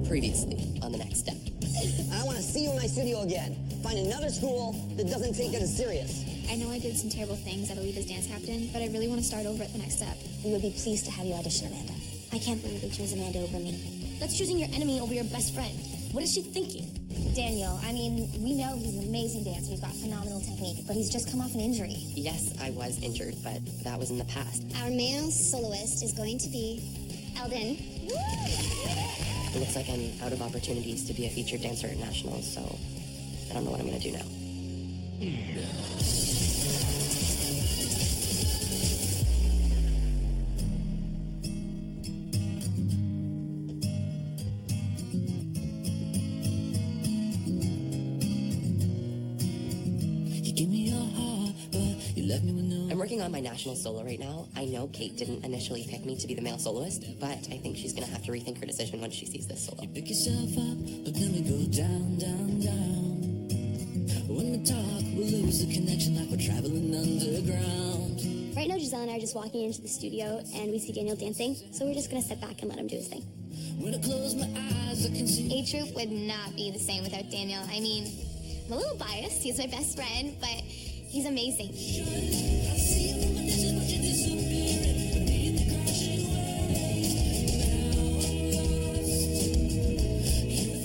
Previously on The Next Step. I want to see you in my studio again. Find another school that doesn't take it as serious. I know I did some terrible things at Alita's dance captain, but I really want to start over at The Next Step. We would be pleased to have you audition, Amanda. I can't believe they chose Amanda over me. That's choosing your enemy over your best friend. What is she thinking? Daniel, I mean, we know he's an amazing dancer. He's got phenomenal technique, but he's just come off an injury. Yes, I was injured, but that was in the past. Our male soloist is going to be Eldon. It looks like I'm out of opportunities to be a featured dancer at nationals, so I don't know what I'm going to do now. I'm working on my national solo right now. I know Kate didn't initially pick me to be the male soloist, but I think she's gonna have to rethink her decision when she sees this solo. You pick yourself up, but then we go down, down, down. When we talk, we'll lose the connection like we're traveling underground. Right now, Giselle and I are just walking into the studio, and we see Daniel dancing, so we're just going to sit back and let him do his thing. When I close my eyes, I can see. A-Troop would not be the same without Daniel. I mean, I'm a little biased. He's my best friend, but he's amazing.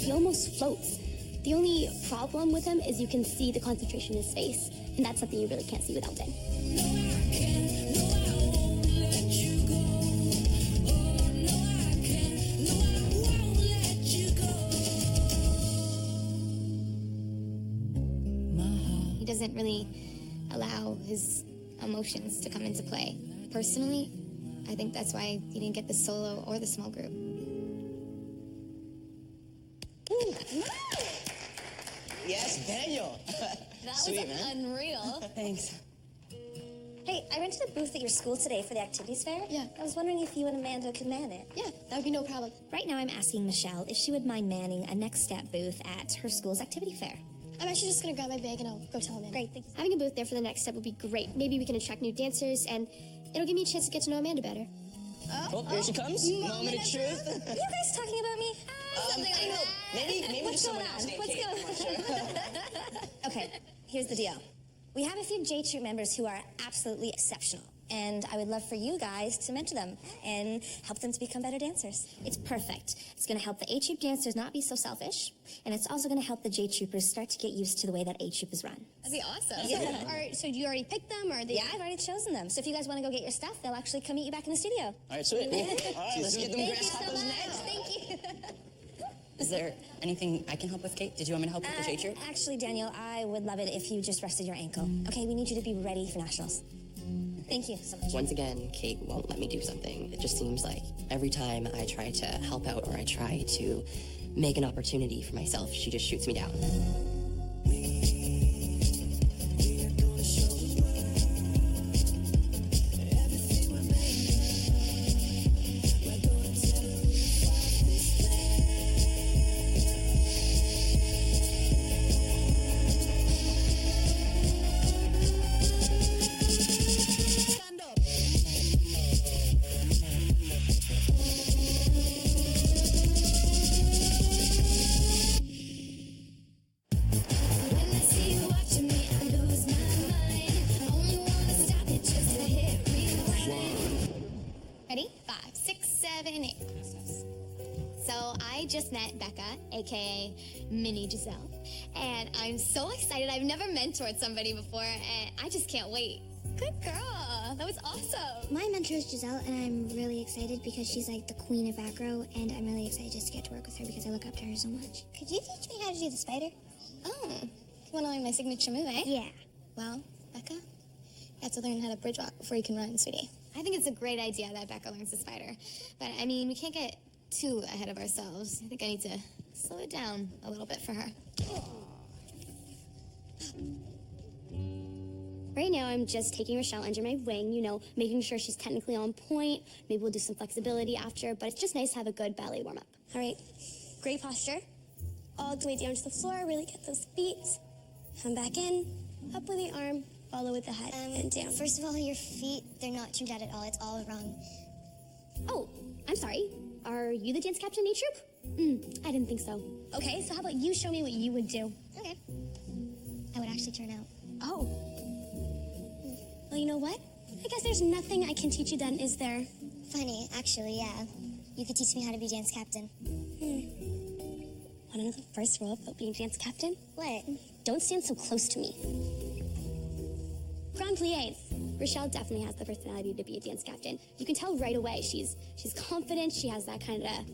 He almost floats. The only problem with him is you can see the concentration in his face, and that's something you really can't see with Eldon. He doesn't really allow his emotions to come into play. Personally, I think that's why he didn't get the solo or the small group. Yes, Daniel. That Sweet, was man. unreal. Thanks. Hey, I rented a booth at your school today for the activities fair. Yeah. I was wondering if you and Amanda could man it. Yeah, that would be no problem. Right now, I'm asking Michelle if she would mind manning a Next Step booth at her school's activity fair. I'm actually just gonna grab my bag and I'll go tell him in. Great, thanks. Having a booth there for the Next Step would be great. Maybe we can attract new dancers, and it'll give me a chance to get to know Amanda better. Oh, here she comes. Moment of truth. Are you guys talking about me? Something like that. Maybe What's just going someone else on? named What's Kate. going on? Okay, here's the deal. We have a few J Troop members who are absolutely exceptional, and I would love for you guys to mentor them and help them to become better dancers. It's perfect. It's going to help the A Troop dancers not be so selfish, and it's also going to help the J Troopers start to get used to the way that A Troop is run. That'd be awesome. Yeah. So you already picked them, or Yeah, I've already chosen them. So if you guys want to go get your stuff, they'll actually come meet you back in the studio. All right, sweet. All right, let's get them grasshoppers next. Thank you. Is there anything I can help with, Kate? Did you want me to help with the J-Troop? Actually, Daniel, I would love it if you just rested your ankle. Okay, we need you to be ready for nationals. Thank you so much. Once again, Kate won't let me do something. It just seems like every time I try to help out or I try to make an opportunity for myself, she just shoots me down. Ready? 5, 6, 7, 8. So I just met Becca, aka Mini Giselle, and I'm so excited. I've never mentored somebody before, and I just can't wait. Good girl. That was awesome. My mentor is Giselle, and I'm really excited because she's like the queen of acro, and I'm really excited just to get to work with her because I look up to her so much. Could you teach me how to do the spider? Oh, you want to learn my signature move, eh? Yeah. Well, Becca, you have to learn how to bridge walk before you can run, sweetie. I think it's a great idea that Becca learns the spider. But, I mean, we can't get too ahead of ourselves. I think I need to slow it down a little bit for her. Right now, I'm just taking Rochelle under my wing, you know, making sure she's technically on point. Maybe we'll do some flexibility after, but it's just nice to have a good ballet warm-up. All right. Great posture. All the way down to the floor. Really get those feet. Come back in. Up with the arm. Follow with the head. And down. First of all, your feet, they're not tuned out at all. It's all wrong. Oh, I'm sorry. Are you the dance captain, A-Troop? I didn't think so. Okay, so how about you show me what you would do? Okay. I would actually turn out. Oh. Well, you know what? I guess there's nothing I can teach you then, is there? Funny, actually, yeah. You could teach me how to be dance captain. Want to know the first rule about being dance captain? What? Don't stand so close to me. Grand plies. Rochelle definitely has the personality to be a dance captain. You can tell right away. She's confident. She has that kind of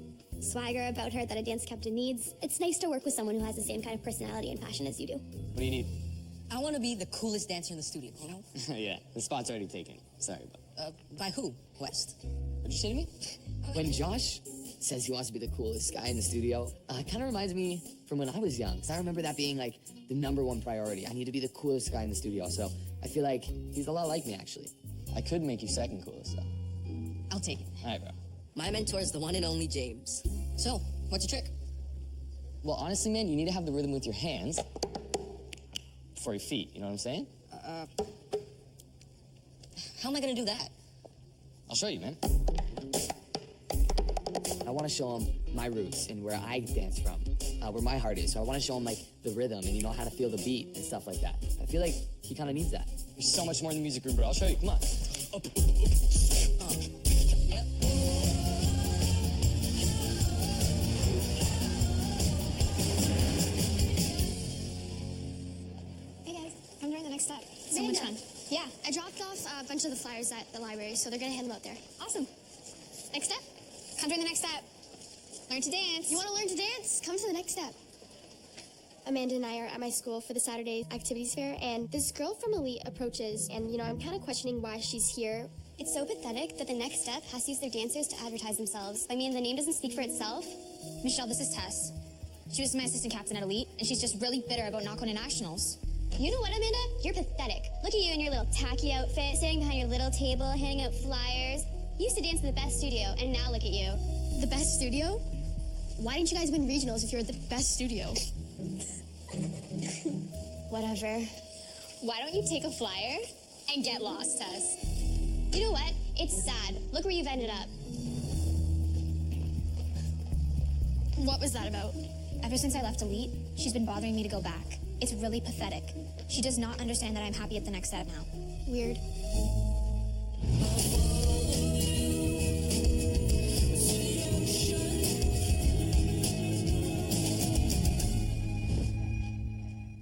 swagger about her that a dance captain needs. It's nice to work with someone who has the same kind of personality and passion as you do. What do you need? I want to be the coolest dancer in the studio, you know? Yeah, the spot's already taken. Sorry, but... By who? West. What'd you say to me? When Josh says he wants to be the coolest guy in the studio, it kind of reminds me from when I was young. Because I remember that being, like, the #1 priority. I need to be the coolest guy in the studio. So I feel like he's a lot like me, actually. I could make you second coolest, though. I'll take it. All right, bro. My mentor is the one and only James. So, what's your trick? Well, honestly, man, you need to have the rhythm with your hands before your feet. You know what I'm saying? How am I gonna do that? I'll show you, man. I want to show him my roots and where I dance from, where my heart is. So I want to show him, like, the rhythm and, you know, how to feel the beat and stuff like that. I feel like he kind of needs that. There's so much more in the music room, bro. I'll show you. Come on. Hey guys, come during the next step. So much fun. Yeah. I dropped off a bunch of the flyers at the library, so they're gonna hand them out there. Awesome. Next step. Come during the next step. Learn to dance. You wanna learn to dance? Come to the next step. Amanda and I are at my school for the Saturday activities fair, and this girl from Elite approaches, and, you know, I'm kind of questioning why she's here. It's so pathetic that the next step has to use their dancers to advertise themselves. I mean, the name doesn't speak for itself. Michelle, this is Tess. She was my assistant captain at Elite, and she's just really bitter about not going to nationals. You know what, Amanda? You're pathetic. Look at you in your little tacky outfit, standing behind your little table, handing out flyers. You used to dance in the best studio, and now look at you. The best studio? Why didn't you guys win regionals if you're at the best studio? Whatever. Why don't you take a flyer and get lost, Tess? You know what? It's sad. Look where you've ended up. What was that about? Ever since I left Elite, she's been bothering me to go back. It's really pathetic. She does not understand that I'm happy at the next step now. Weird.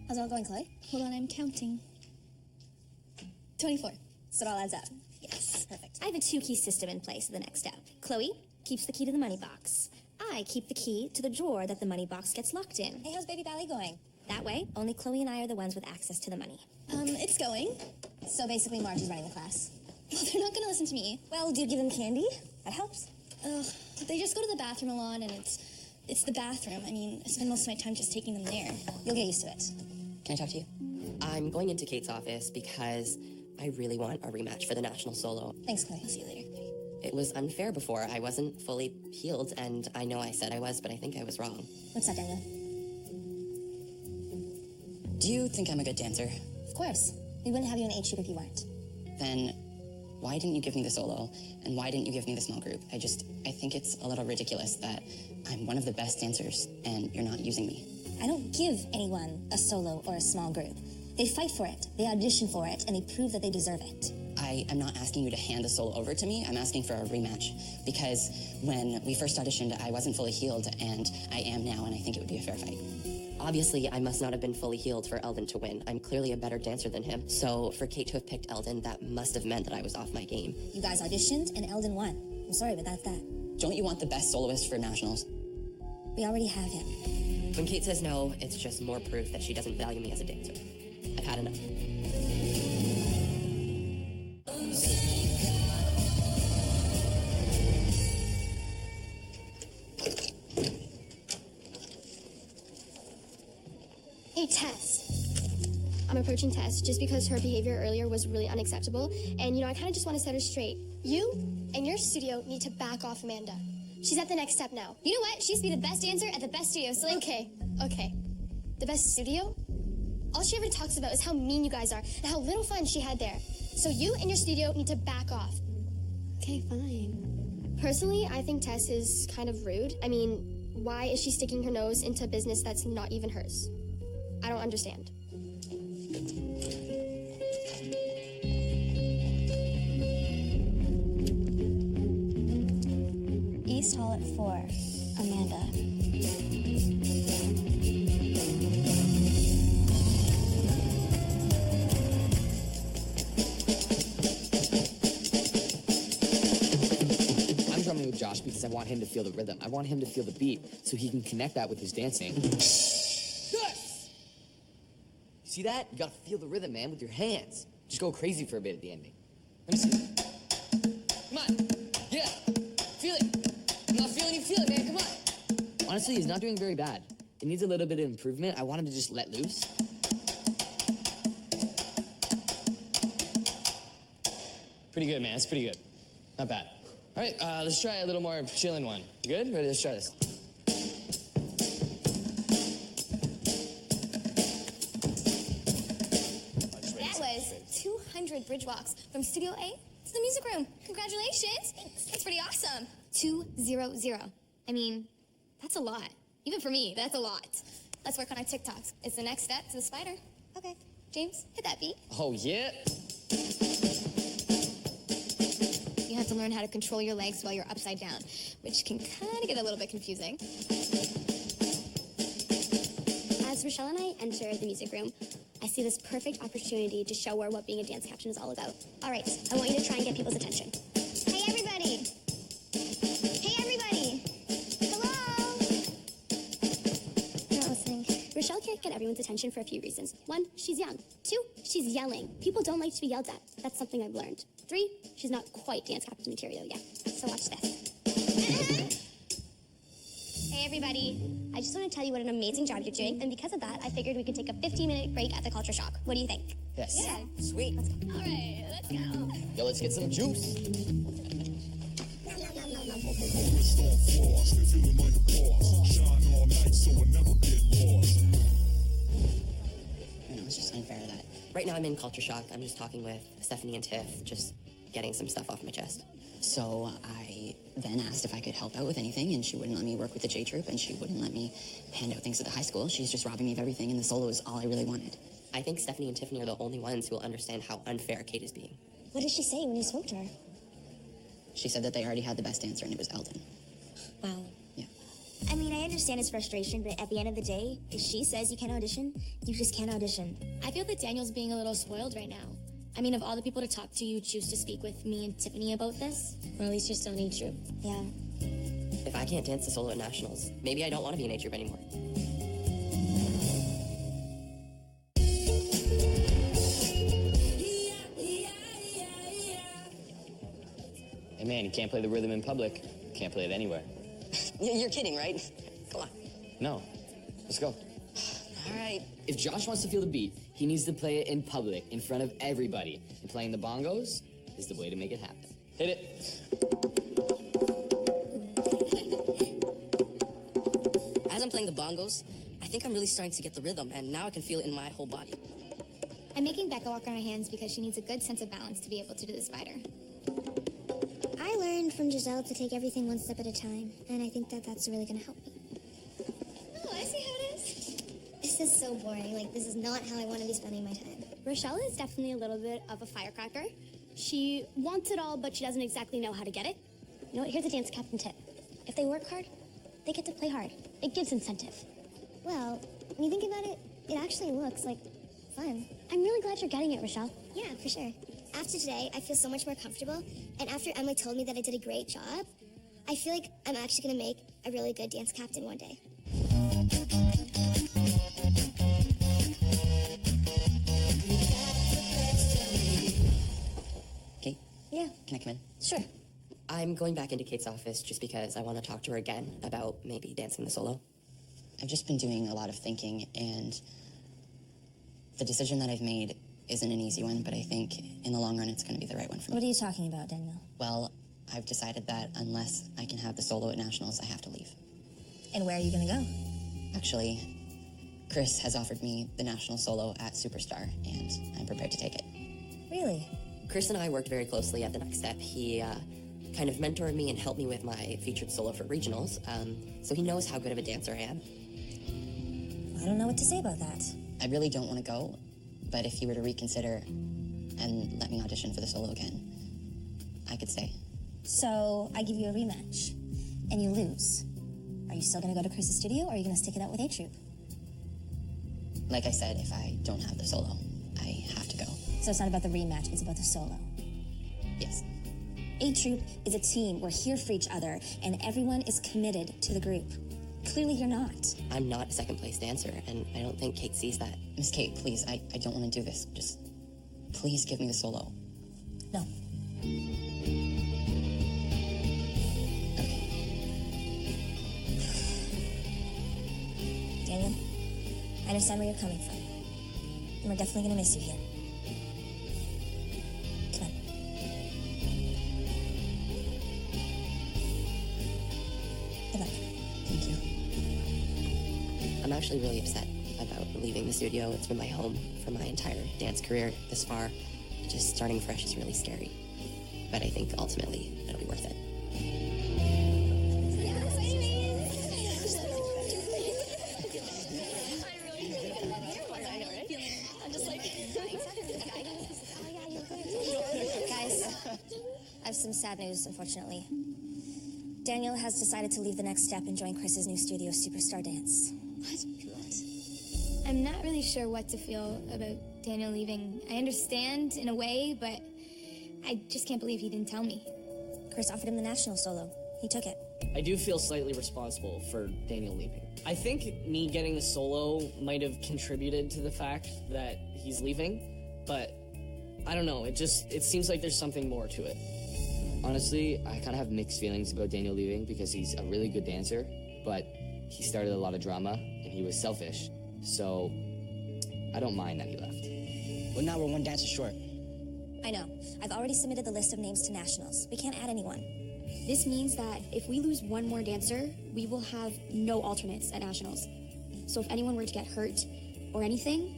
How's it all going, Chloe? Hold on, I'm counting. 24. So it all adds up. Yes. Perfect. I have a two-key system in place for the next step. Chloe keeps the key to the money box. I keep the key to the drawer that the money box gets locked in. Hey, how's baby ballet going? That way, only Chloe and I are the ones with access to the money. It's going. So basically, Margie's running the class. Well, they're not gonna listen to me. Well, do you give them candy? That helps. Ugh, they just go to the bathroom a lot, and it's the bathroom. I mean, I spend most of my time just taking them there. You'll get used to it. Can I talk to you? I'm going into Kate's office because I really want a rematch for the national solo. Thanks, Chloe. I'll see you later. It was unfair before. I wasn't fully healed, and I know I said I was, but I think I was wrong. What's that, Daniel? Do you think I'm a good dancer? Of course. We wouldn't have you in H Troop if you weren't. Then why didn't you give me the solo? And why didn't you give me the small group? I think it's a little ridiculous that I'm one of the best dancers and you're not using me. I don't give anyone a solo or a small group. They fight for it, they audition for it, and they prove that they deserve it. I am not asking you to hand the solo over to me. I'm asking for a rematch. Because when we first auditioned, I wasn't fully healed, and I am now, and I think it would be a fair fight. Obviously, I must not have been fully healed for Eldon to win. I'm clearly a better dancer than him. So for Kate to have picked Eldon, that must have meant that I was off my game. You guys auditioned, and Eldon won. I'm sorry, but that's that. Don't you want the best soloist for nationals? We already have him. When Kate says no, it's just more proof that she doesn't value me as a dancer. I've had enough. Hey, Tess. I'm approaching Tess just because her behavior earlier was really unacceptable, and, you know, I kind of just want to set her straight. You and your studio need to back off Amanda. She's at the next step now. You know what? She used to be the best dancer at the best studio, so like... Okay. The best studio? All she ever talks about is how mean you guys are and how little fun she had there. So you and your studio need to back off. Okay, fine. Personally, I think Tess is kind of rude. I mean, Why is she sticking her nose into a business that's not even hers? I don't understand. East Hall at 4. Amanda. I'm drumming with Josh because I want him to feel the rhythm. I want him to feel the beat so he can connect that with his dancing. Yes! See that? You gotta feel the rhythm, man, with your hands. Just go crazy for a bit at the ending. Let me see. Come on. Yeah. Feel it. I'm not feeling you. Feel it, man. Come on. Honestly, he's not doing very bad. It needs a little bit of improvement. I want him to just let loose. Pretty good, man. It's pretty good. Not bad. All right, let's try a little more chilling one. You good? Ready? Let's try this. That was 200 bridge walks from Studio A to the music room. Congratulations. That's pretty awesome. 200. I mean, that's a lot. Even for me, that's a lot. Let's work on our TikToks. It's the next step to the spider. Okay, James, hit that beat. Oh, yeah? You have to learn how to control your legs while you're upside down, which can kind of get a little bit confusing. As Rochelle and I enter the music room, I see this perfect opportunity to show her what being a dance captain is all about. All right, I want you to try and get people's attention. Hey, everybody. Hey, everybody. Hello. You're not listening. Rochelle can't get everyone's attention for a few reasons. 1, she's young. 2, she's yelling. People don't like to be yelled at. That's something I've learned. 3, she's not quite dance captain material yet. So watch this. Hey, everybody. I just want to tell you what an amazing job you're doing, and because of that, I figured we could take a 15-minute break at the Culture Shock. What do you think? Yes. Yeah. Sweet. All right, let's go. Yo, let's get some juice. I know, it's just unfair that. Right now I'm in culture shock. I'm just talking with Stephanie and Tiff, just getting some stuff off my chest. So I then asked if I could help out with anything, and she wouldn't let me work with the J Troop, and she wouldn't let me hand out things at the high school. She's just robbing me of everything, and the solo is all I really wanted. I think Stephanie and Tiffany are the only ones who will understand how unfair Kate is being. What did she say when you spoke to her? She said that they already had the best dancer, and it was Eldon. Wow. Yeah. I mean, I understand his frustration, but at the end of the day, if she says you can't audition, you just can't audition. I feel that Daniel's being a little spoiled right now. I mean, of all the people to talk to, you choose to speak with me and Tiffany about this? Or at least you're still in A Troop. Yeah. If I can't dance the solo at nationals, maybe I don't want to be in A Troop anymore. Hey, man, you can't play the rhythm in public. Can't play it anywhere. You're kidding, right? Come on. No. Let's go. All right. If Josh wants to feel the beat, he needs to play it in public, in front of everybody. And playing the bongos is the way to make it happen. Hit it. As I'm playing the bongos, I think I'm really starting to get the rhythm, and now I can feel it in my whole body. I'm making Becca walk on her hands because she needs a good sense of balance to be able to do the spider. I learned from Giselle to take everything one step at a time, and I think that that's really going to help me. Oh, I see how it is. This is so boring. Like, this is not how I want to be spending my time. Rochelle is definitely a little bit of a firecracker. She wants it all, but she doesn't exactly know how to get it. You know what? Here's a dance captain tip. If they work hard, they get to play hard. It gives incentive. Well, when you think about it, it actually looks like fun. I'm really glad you're getting it, Rochelle. Yeah, for sure. After today, I feel so much more comfortable. And after Emily told me that I did a great job, I feel like I'm actually going to make a really good dance captain one day. Kate? Yeah, Can I come in? sure. I'm going back into Kate's office just because I want to talk to her again about maybe dancing the solo. I've just been doing a lot of thinking, and the decision that I've made isn't an easy one, but I think in the long run it's going to be the right one for me. What are you talking about, Daniel? Well, I've decided that unless I can have the solo at nationals, I have to leave. And where are you going to go? Actually, Chris has offered me the national solo at Superstar, and I'm prepared to take it. Really? Chris and I worked very closely at the next step. He kind of mentored me and helped me with my featured solo for regionals. So he knows how good of a dancer I am. I don't know what to say about that. I really don't want to go, but if you were to reconsider and let me audition for the solo again, I could stay. So I give you a rematch, and you lose. Are you still gonna go to Chris's studio, or are you gonna stick it out with A Troop? Like I said, if I don't have the solo, I have to go. So it's not about the rematch, it's about the solo. Yes. A Troop is a team. We're here for each other, and everyone is committed to the group. Clearly you're not. I'm not a second place dancer, and I don't think Kate sees that. Miss Kate, please, I don't want to do this. Just please give me the solo. No. Daniel, I understand where you're coming from. And we're definitely gonna miss you here. Come on. Good luck. Thank you. I'm actually really upset about leaving the studio. It's been my home for my entire dance career this far. Just starting fresh is really scary. But I think ultimately it'll be worth it. Guys, I have some sad news, unfortunately. Daniel has decided to leave the next step and join Chris's new studio, Superstar Dance. What? I'm not really sure what to feel about Daniel leaving. I understand in a way, but I just can't believe he didn't tell me. Chris offered him the national solo. He took it. I do feel slightly responsible for Daniel leaving. I think me getting the solo might have contributed to the fact that he's leaving, but I don't know, it seems like there's something more to it. Honestly, I kind of have mixed feelings about Daniel leaving because he's a really good dancer, but he started a lot of drama and he was selfish. So I don't mind that he left. Well, now we're one dancer short. I know. I've already submitted the list of names to nationals. We can't add anyone. This means that if we lose one more dancer, we will have no alternates at nationals. So if anyone were to get hurt or anything,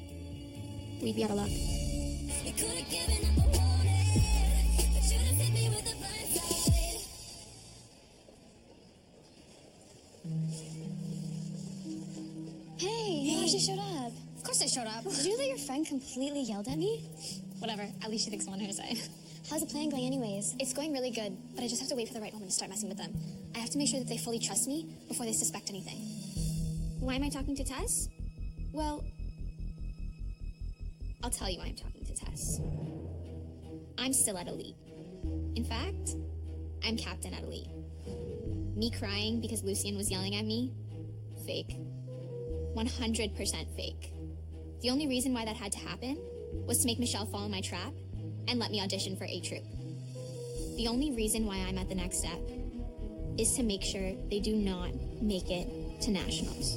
we'd be out of luck. Hey, she showed up. Of course I showed up. Did you know that your friend completely yelled at me? Whatever, at least she thinks I'm on her side. How's the plan going anyways? It's going really good, but I just have to wait for the right moment to start messing with them. I have to make sure that they fully trust me before they suspect anything. Why am I talking to Tess? Well, I'll tell you why I'm talking to Tess. I'm still at Elite. In fact, I'm captain at Elite. Me crying because Lucien was yelling at me? Fake. 100% fake. The only reason why that had to happen was to make Michelle fall in my trap and let me audition for A Troop. The only reason why I'm at the next step is to make sure they do not make it to nationals.